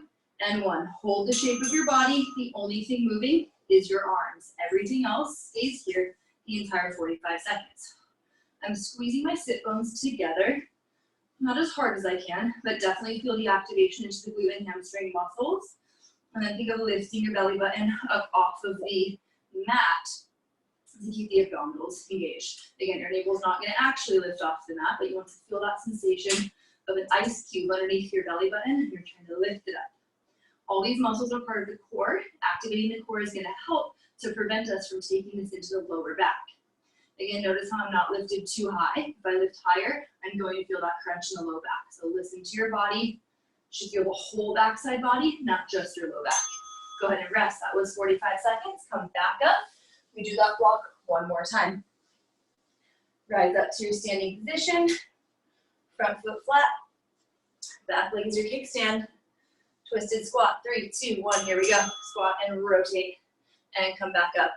and 1. Hold the shape of your body. The only thing moving is your arms. Everything else stays here the entire 45 seconds. I'm squeezing my sit bones together, not as hard as I can, but definitely feel the activation into the glute and hamstring muscles. And then think of lifting your belly button up off of the mat to keep the abdominals engaged. Again, your navel's not going to actually lift off the mat, but you want to feel that sensation of an ice cube underneath your belly button, and you're trying to lift it up. All these muscles are part of the core. Activating the core is going to help to prevent us from taking this into the lower back. Again, notice how I'm not lifted too high. If I lift higher, I'm going to feel that crunch in the low back. So listen to your body. You should feel the whole backside body, not just your low back. Go ahead and rest. That was 45 seconds. Come back up. We do that block one more time. Rise up to your standing position. Front foot flat. Back leg is your kickstand. Twisted squat. 3, 2, 1. Here we go. Squat and rotate. And come back up.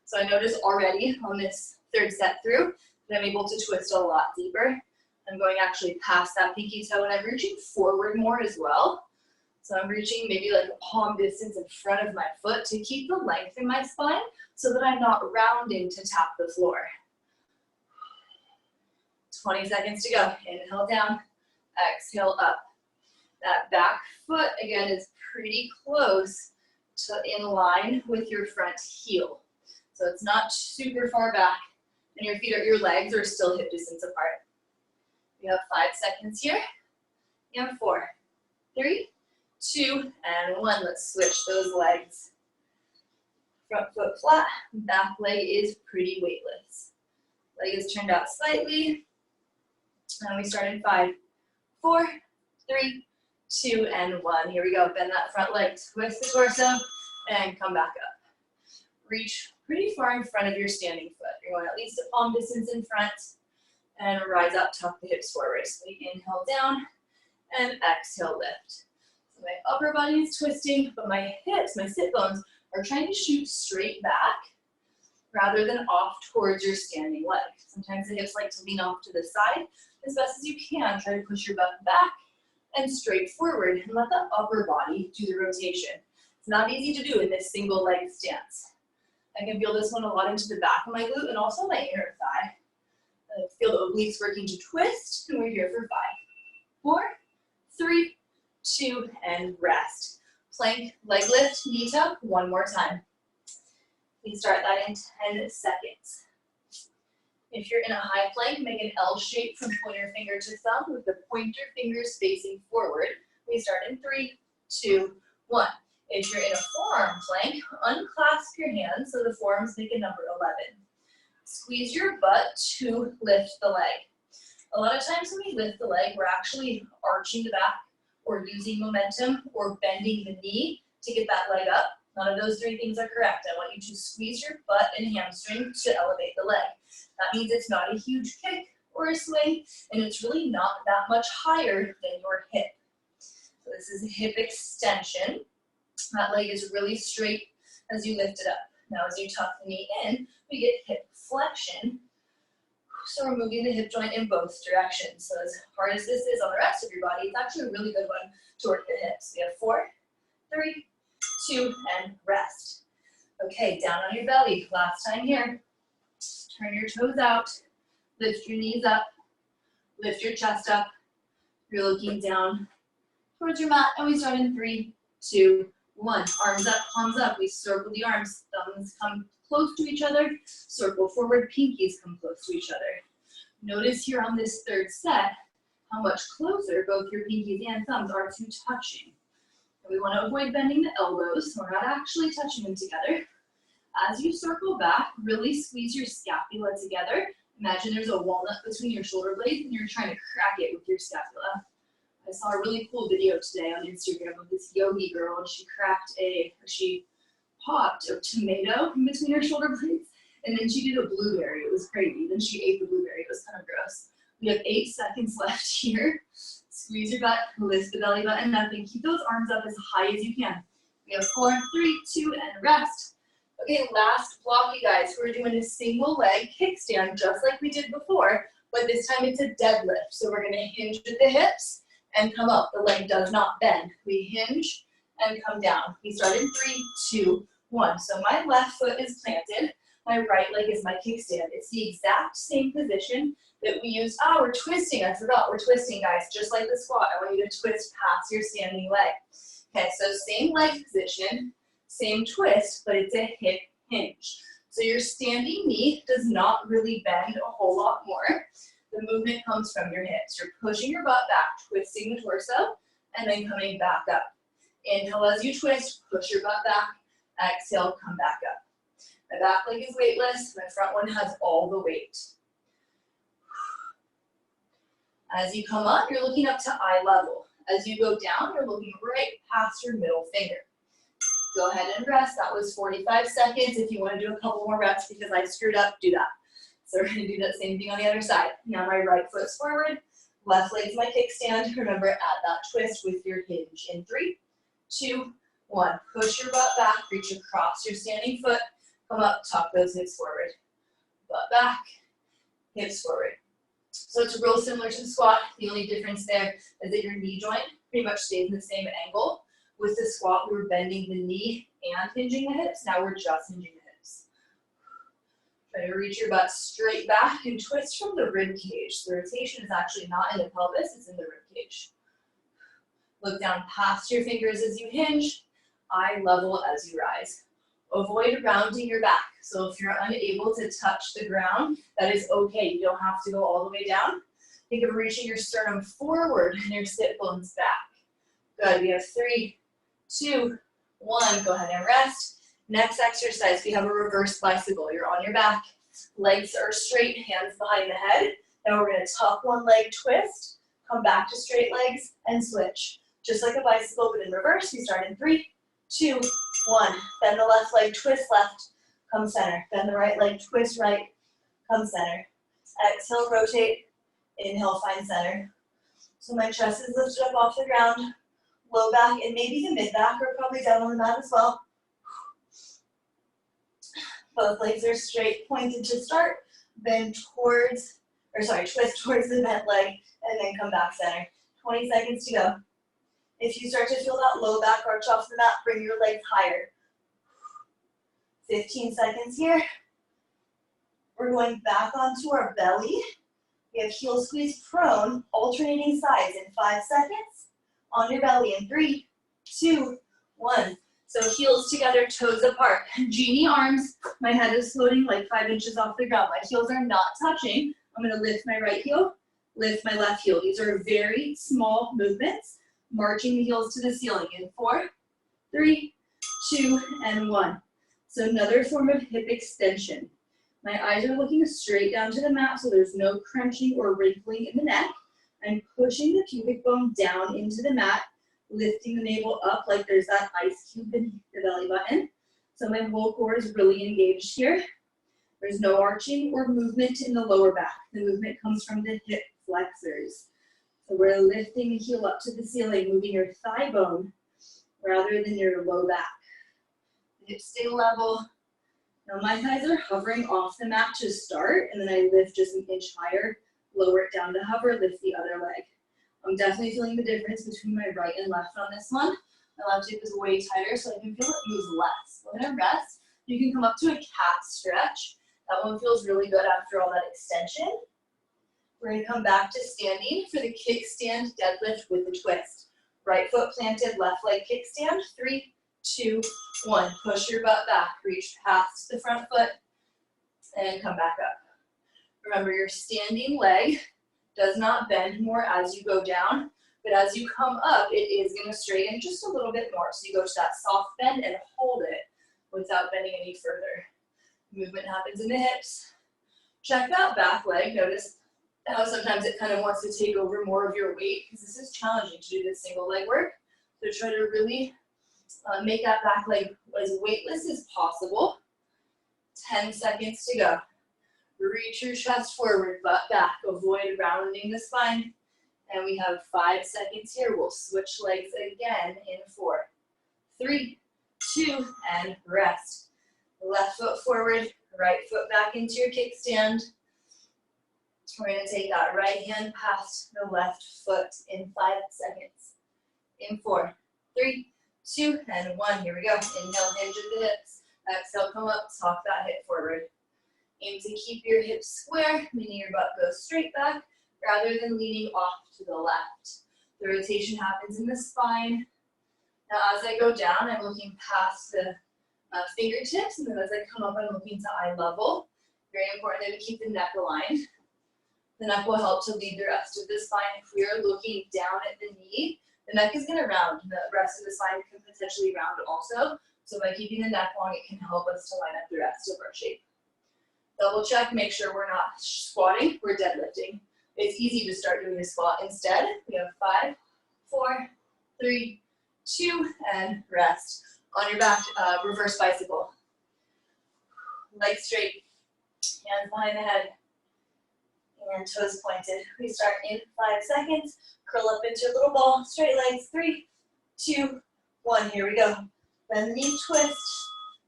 So I noticed already on this third set through that I'm able to twist a lot deeper. I'm going actually past that pinky toe, and I'm reaching forward more as well. So I'm reaching maybe like a palm distance in front of my foot to keep the length in my spine so that I'm not rounding to tap the floor. 20 seconds to go. Inhale down, exhale up. That back foot, again, is pretty close to in line with your front heel. So it's not super far back, and your legs are still hip distance apart. We have 5 seconds here, and 4, 3, 2, and 1. Let's switch those legs. Front foot flat, back leg is pretty weightless. Leg is turned out slightly, and we start in 5, 4, 3, 2, and 1. Here we go. Bend that front leg, twist the torso, and come back up. Reach pretty far in front of your standing foot. You're going at least a palm distance in front, and rise up, tuck the hips forward. So we inhale down, and exhale, lift. So my upper body is twisting, but my hips, my sit bones, are trying to shoot straight back rather than off towards your standing leg. Sometimes the hips like to lean off to the side. As best as you can, try to push your butt back and straight forward, and let the upper body do the rotation. It's not easy to do in this single leg stance. I can feel this one a lot into the back of my glute and also my inner thigh. Feel the obliques working to twist, and we're here for 5, 4, 3, 2, and rest. Plank, leg lift, knee tuck, one more time. We start that in 10 seconds. If you're in a high plank, make an L shape from pointer finger to thumb with the pointer fingers facing forward. We start in 3, 2, 1. If you're in a forearm plank, unclasp your hands so the forearms make a number 11. Squeeze your butt to lift the leg. A lot of times when we lift the leg, we're actually arching the back or using momentum or bending the knee to get that leg up. None of those 3 things are correct. I want you to squeeze your butt and hamstring to elevate the leg. That means it's not a huge kick or a swing, and it's really not that much higher than your hip. So this is a hip extension. That leg is really straight as you lift it up. Now as you tuck the knee in, we get hip flexion. So we're moving the hip joint in both directions. So as hard as this is on the rest of your body, it's actually a really good one to work the hips. We have 4, 3, 2, and rest. Okay, down on your belly. Last time here. Turn your toes out. Lift your knees up. Lift your chest up. You're looking down towards your mat, and we start in 3, 2, 1. Arms up, palms up. We circle the arms. Thumbs come close to each other. Circle forward. Pinkies come close to each other. Notice here on this third set how much closer both your pinkies and thumbs are to touching. And we want to avoid bending the elbows, so we're not actually touching them together. As you circle back, really squeeze your scapula together. Imagine there's a walnut between your shoulder blades and you're trying to crack it with your scapula. I saw a really cool video today on Instagram of this yogi girl, and she popped a tomato in between her shoulder blades, and then she did a blueberry. It was crazy. Then she ate the blueberry. It was kind of gross. We have 8 seconds left here. Squeeze your butt, lift the belly button up, and keep those arms up as high as you can. We have 4, 3, 2, and rest. Okay, last block, you guys. We're doing a single leg kickstand, just like we did before, but this time it's a deadlift. So we're gonna hinge at the hips and come up. The leg does not bend. We hinge and come down. We start in 3, 2, 1. So my left foot is planted. My right leg is my kickstand. It's the exact same position that we use. Oh, we're twisting. I forgot. We're twisting, guys. Just like the squat. I want you to twist past your standing leg. Okay, so same leg position, same twist, but it's a hip hinge. So your standing knee does not really bend a whole lot more. The movement comes from your hips. You're pushing your butt back, twisting the torso, and then coming back up. Inhale as you twist, push your butt back. Exhale, come back up. My back leg is weightless. My front one has all the weight. As you come up, you're looking up to eye level. As you go down, you're looking right past your middle finger. Go ahead and rest. That was 45 seconds. If you want to do a couple more reps because I screwed up, do that. So we're going to do that same thing on the other side. Now my right foot's forward, left leg's my kickstand. Remember, add that twist with your hinge in 3, 2, 1. Push your butt back, reach across your standing foot. Come up, tuck those hips forward. Butt back, hips forward. So it's real similar to the squat. The only difference there is that your knee joint pretty much stays in the same angle. With the squat, we were bending the knee and hinging the hips. Now we're just hinging the hips. Try to reach your butt straight back and twist from the rib cage. The rotation is actually not in the pelvis, it's in the rib cage. Look down past your fingers as you hinge, eye level as you rise. Avoid rounding your back. So if you're unable to touch the ground, that is okay. You don't have to go all the way down. Think of reaching your sternum forward and your sit bones back. Good, we have 3, 2, 1. Go ahead and rest. Next exercise, we have a reverse bicycle. You're on your back, legs are straight, hands behind the head. Now we're gonna tuck one leg, twist, come back to straight legs, and switch. Just like a bicycle, but in reverse. We start in 3, 2, 1. Bend the left leg, twist left, come center. Bend the right leg, twist right, come center. Exhale, rotate. Inhale, find center. So my chest is lifted up off the ground. Low back and maybe the mid back are probably down on the mat as well. Both legs are straight, pointed to start. Bend towards, twist towards the bent leg and then come back center. 20 seconds to go. If you start to feel that low back arch off the mat, bring your legs higher. 15 seconds here. We're going back onto our belly. We have heel squeeze prone, alternating sides in 5 seconds. On your belly in 3, 2, 1. So heels together, toes apart. Genie arms, my head is floating like 5 inches off the ground. My heels are not touching. I'm gonna lift my right heel, lift my left heel. These are very small movements, marching the heels to the ceiling in 4, 3, 2, and 1. So another form of hip extension. My eyes are looking straight down to the mat, so there's no crunching or wrinkling in the neck. I'm pushing the pubic bone down into the mat, lifting the navel up like there's that ice cube beneath the belly button. So my whole core is really engaged here. There's no arching or movement in the lower back. The movement comes from the hip flexors. So we're lifting the heel up to the ceiling, moving your thigh bone rather than your low back. The hips stay level. Now my thighs are hovering off the mat to start, and then I lift just an inch higher, lower it down to hover, lift the other leg. I'm definitely feeling the difference between my right and left on this one. My left hip is way tighter, so I can feel it moves less. We're gonna rest. You can come up to a cat stretch. That one feels really good after all that extension. We're gonna come back to standing for the kickstand deadlift with the twist. Right foot planted, left leg kickstand. 3, 2, 1. Push your butt back, reach past the front foot, and come back up. Remember, your standing leg does not bend more as you go down, but as you come up, it is gonna straighten just a little bit more. So you go to that soft bend and hold it without bending any further. Movement happens in the hips. Check that back leg. Notice how sometimes it kind of wants to take over more of your weight, because this is challenging to do this single leg work. So try to really make that back leg as weightless as possible. 10 seconds to go. Reach your chest forward, butt back. Avoid rounding the spine. And we have 5 seconds here. We'll switch legs again in 4, 3, 2, and rest. Left foot forward, right foot back into your kickstand. We're going to take that right hand past the left foot in 5 seconds. In 4, 3, 2, and 1. Here we go. Inhale, hinge at the hips. Exhale, come up, talk that hip forward. Aim to keep your hips square, meaning your butt goes straight back, rather than leaning off to the left. The rotation happens in the spine. Now as I go down, I'm looking past the fingertips, and then as I come up, I'm looking to eye level. Very important that we keep the neck aligned. The neck will help to lead the rest of the spine. If we are looking down at the knee, the neck is going to round. The rest of the spine can potentially round also. So by keeping the neck long, it can help us to line up the rest of our shape. Double check, make sure we're not squatting, we're deadlifting. It's easy to start doing a squat instead. We have 5, 4, 3, 2, and rest. On your back, reverse bicycle. Legs straight, hands behind the head, and toes pointed. We start in 5 seconds. Curl up into a little ball, straight legs, 3, 2, 1. Here we go. Bend the knee, twist,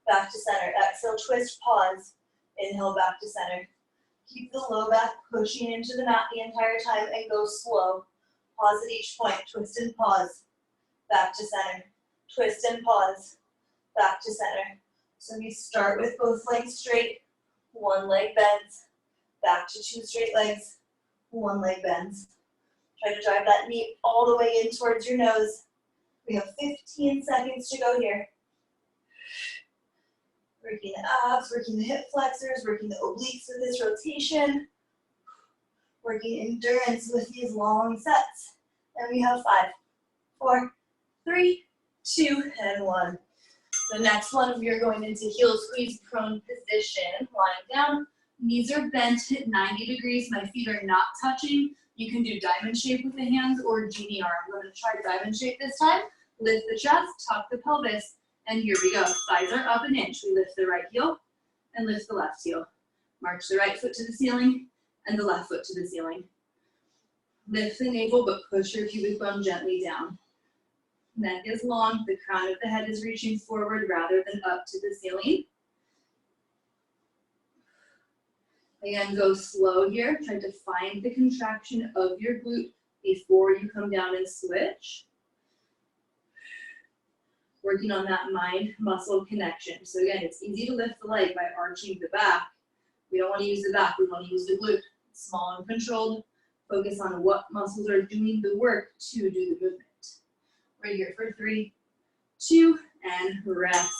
back to center. Exhale, twist, pause. Inhale, back to center. Keep the low back pushing into the mat the entire time and go slow. Pause at each point, twist and pause. Back to center. Twist and pause. Back to center. So we start with both legs straight, one leg bends. Back to 2 straight legs, one leg bends. Try to drive that knee all the way in towards your nose. We have 15 seconds to go here. Working the abs, working the hip flexors, working the obliques with this rotation. Working endurance with these long sets. And we have 5, 4, 3, 2, and 1. The next one, we are going into heel squeeze prone position, lying down. Knees are bent at 90 degrees. My feet are not touching. You can do diamond shape with the hands or genie arm. We're going to try diamond shape this time. Lift the chest, tuck the pelvis, and here we go. Thighs are up an inch. We lift the right heel and lift the left heel. March the right foot to the ceiling and the left foot to the ceiling. Lift the navel, but push your pubic bone gently down. Neck is long. The crown of the head is reaching forward rather than up to the ceiling. Again, go slow here. Try to find the contraction of your glute before you come down and switch. Working on that mind-muscle connection. So again, it's easy to lift the leg by arching the back. We don't want to use the back, we want to use the glute. Small and controlled. Focus on what muscles are doing the work to do the movement. We're here for 3, 2, and rest.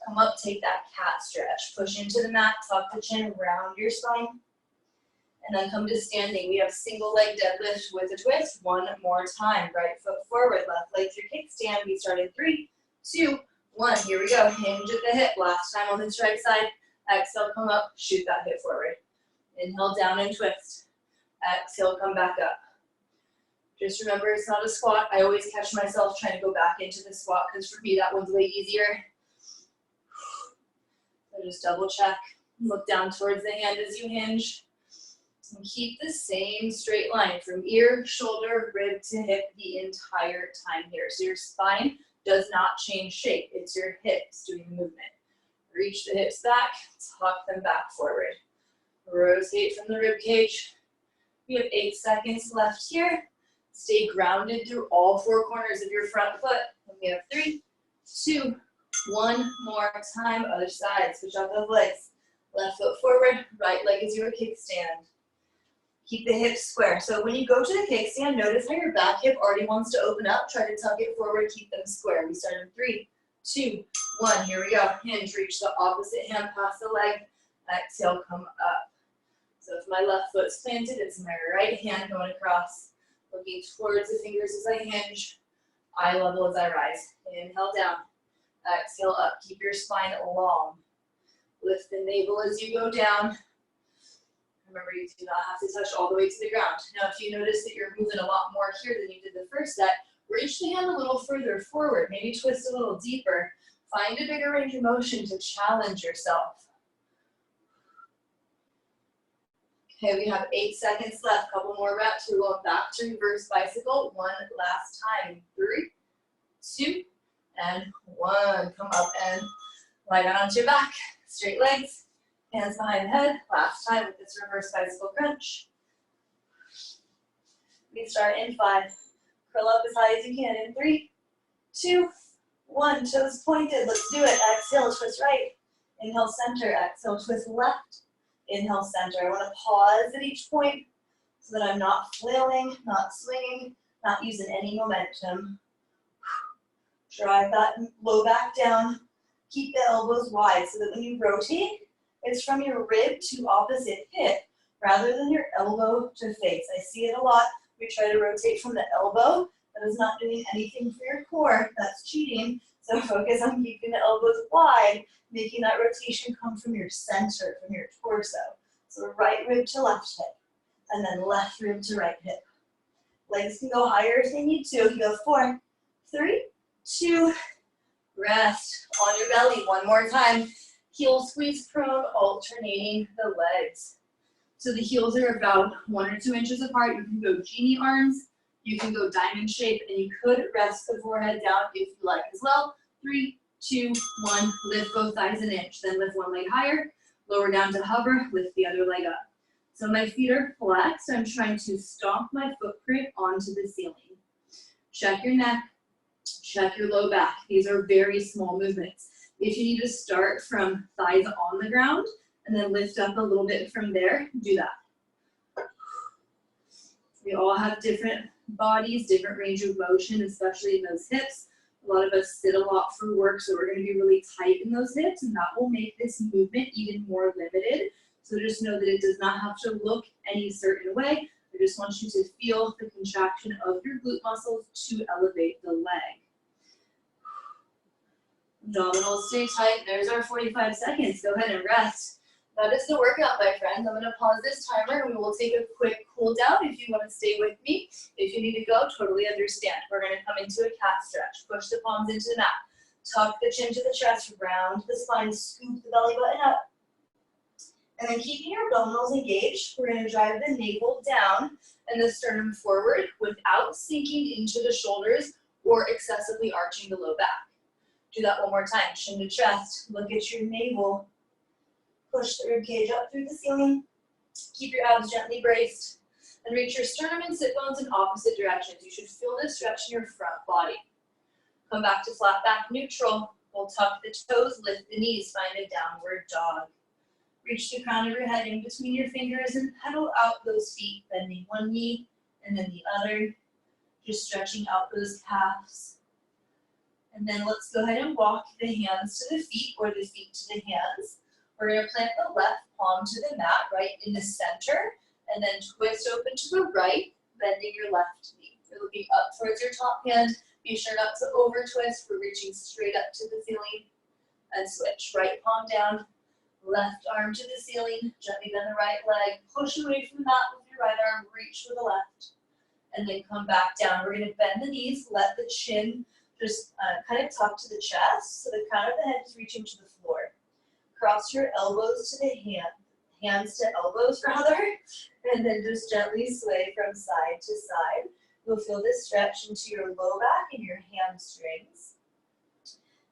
Come up, take that cat stretch. Push into the mat, tuck the chin, round your spine. And then come to standing. We have single leg deadlift with a twist. One more time. Right foot forward, left leg through kickstand. We start in 3, 2, 1. Here we go. Hinge at the hip. Last time on this right side. Exhale, come up, shoot that hip forward. Inhale, down and twist. Exhale, come back up. Just remember, it's not a squat. I always catch myself trying to go back into the squat because for me, that one's way easier. So just double check. Look down towards the hand as you hinge. And keep the same straight line from ear, shoulder, rib to hip the entire time here. So your spine does not change shape. It's your hips doing the movement. Reach the hips back, tuck them back forward. Rotate from the rib cage. We have 8 seconds left here. Stay grounded through all 4 corners of your front foot. And we have 3, 2, 1 more time. Other side. Switch out those legs. Left foot forward, right leg is your kickstand. Keep the hips square. So when you go to the kickstand, notice how your back hip already wants to open up. Try to tuck it forward, keep them square. We start in 3, 2, 1. Here we go. Hinge, reach the opposite hand past the leg. Exhale, come up. So if my left foot's planted, it's my right hand going across. Looking towards the fingers as I hinge. Eye level as I rise. Inhale down. Exhale up. Keep your spine long. Lift the navel as you go down. Remember, you do not have to touch all the way to the ground. Now, if you notice that you're moving a lot more here than you did the first set, reach the hand a little further forward. Maybe twist a little deeper. Find a bigger range of motion to challenge yourself. Okay, we have 8 seconds left. Couple more reps. We're going back to reverse bicycle. One last time. 3, 2, and 1. Come up and lie down onto your back. Straight legs. Hands behind the head. Last time with this reverse bicycle crunch. We start in 5. Curl up as high as you can in 3, 2, 1. Toes pointed. Let's do it. Exhale, twist right. Inhale, center. Exhale, twist left. Inhale, center. I want to pause at each point so that I'm not flailing, not swinging, not using any momentum. Drive that low back down. Keep the elbows wide so that when you rotate, it's from your rib to opposite hip rather than your elbow to face. I see it a lot. We try to rotate from the elbow. That is not doing anything for your core. That's cheating. So focus on keeping the elbows wide, making that rotation come from your center, from your torso. So right rib to left hip, and then left rib to right hip. Legs can go higher if they need to. You go 4, 3, 2, rest on your belly. One more time. Heel squeeze prone, alternating the legs. So the heels are about 1 or 2 inches apart. You can go genie arms, you can go diamond shape, and you could rest the forehead down if you like as well. 3, 2, 1, lift both thighs an inch, then lift one leg higher, lower down to hover, lift the other leg up. So my feet are flexed, I'm trying to stomp my footprint onto the ceiling. Check your neck, check your low back. These are very small movements. If you need to start from thighs on the ground and then lift up a little bit from there, do that. We all have different bodies, different range of motion, especially in those hips. A lot of us sit a lot for work, so we're going to be really tight in those hips, and that will make this movement even more limited. So just know that it does not have to look any certain way. I just want you to feel the contraction of your glute muscles to elevate the leg. Abdominals stay tight. There's our 45 seconds. Go ahead and rest. That is the workout, my friends. I'm going to pause this timer and we will take a quick cool down if you want to stay with me. If you need to go, totally understand. We're going to come into a cat stretch. Push the palms into the mat. Tuck the chin to the chest. Round the spine. Scoop the belly button up. And then keeping your abdominals engaged, we're going to drive the navel down and the sternum forward without sinking into the shoulders or excessively arching the low back. Do that one more time. Chin to chest. Look at your navel. Push the rib cage up through the ceiling. Keep your abs gently braced. And reach your sternum and sit bones in opposite directions. You should feel this stretch in your front body. Come back to flat back neutral. We'll tuck the toes, lift the knees, find a downward dog. Reach the crown of your head in between your fingers and pedal out those feet, bending one knee and then the other. Just stretching out those calves. And then let's go ahead and walk the hands to the feet or the feet to the hands. We're going to plant the left palm to the mat right in the center and then twist open to the right, bending your left knee. You're looking up towards your top hand. Be sure not to over twist. We're reaching straight up to the ceiling and switch. Right palm down, left arm to the ceiling, gently bend the right leg, push away from the mat with your right arm, reach for the left, and then come back down. We're going to bend the knees, let the chin just kind of tuck to the chest, so the crown of the head is reaching to the floor. Cross your elbows to the hands to elbows rather, and then just gently sway from side to side. You'll feel this stretch into your low back and your hamstrings.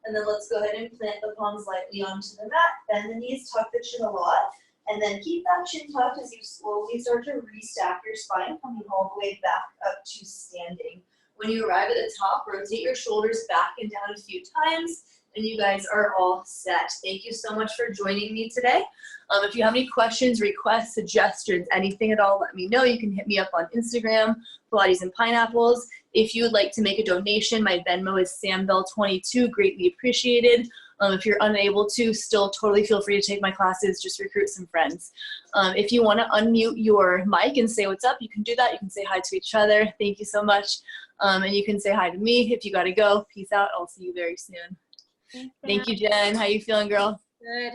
And then let's go ahead and plant the palms lightly onto the mat, bend the knees, tuck the chin a lot, and then keep that chin tucked as you slowly start to restack your spine, coming all the way back up to standing. When you arrive at the top, rotate your shoulders back and down a few times, and you guys are all set. Thank you so much for joining me today. If you have any questions, requests, suggestions, anything at all, let me know. You can hit me up on Instagram, Pilates and Pineapples. If you would like to make a donation, my Venmo is SamBell22, greatly appreciated. If you're unable to, still totally feel free to take my classes, just recruit some friends. If you want to unmute your mic and say what's up, you can do that. You can say hi to each other. Thank you so much. And you can say hi to me if you got to go. Peace out. I'll see you very soon. Thank you, Jen. How you feeling, girl? Good.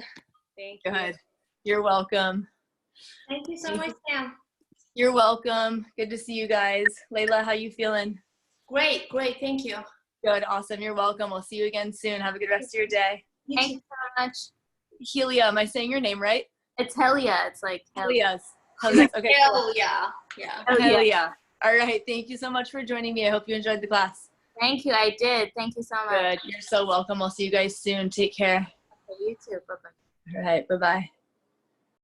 Thank you. Good. You're welcome. Thank you so much, Sam. You're welcome. Good to see you guys. Layla, how you feeling? Great, great. Thank you. Good. Awesome. You're welcome. We'll see you again soon. Have a good rest of your day. Thank you so much. Helia, am I saying your name right? It's Helia. It's like Helias. How's that? Okay, cool. Hell yeah. Yeah. Hell yeah. All right. Thank you so much for joining me. I hope you enjoyed the class. Thank you. I did. Thank you so much. Good. You're so welcome. I'll see you guys soon. Take care. Okay, you too. Bye-bye. All right. Bye-bye.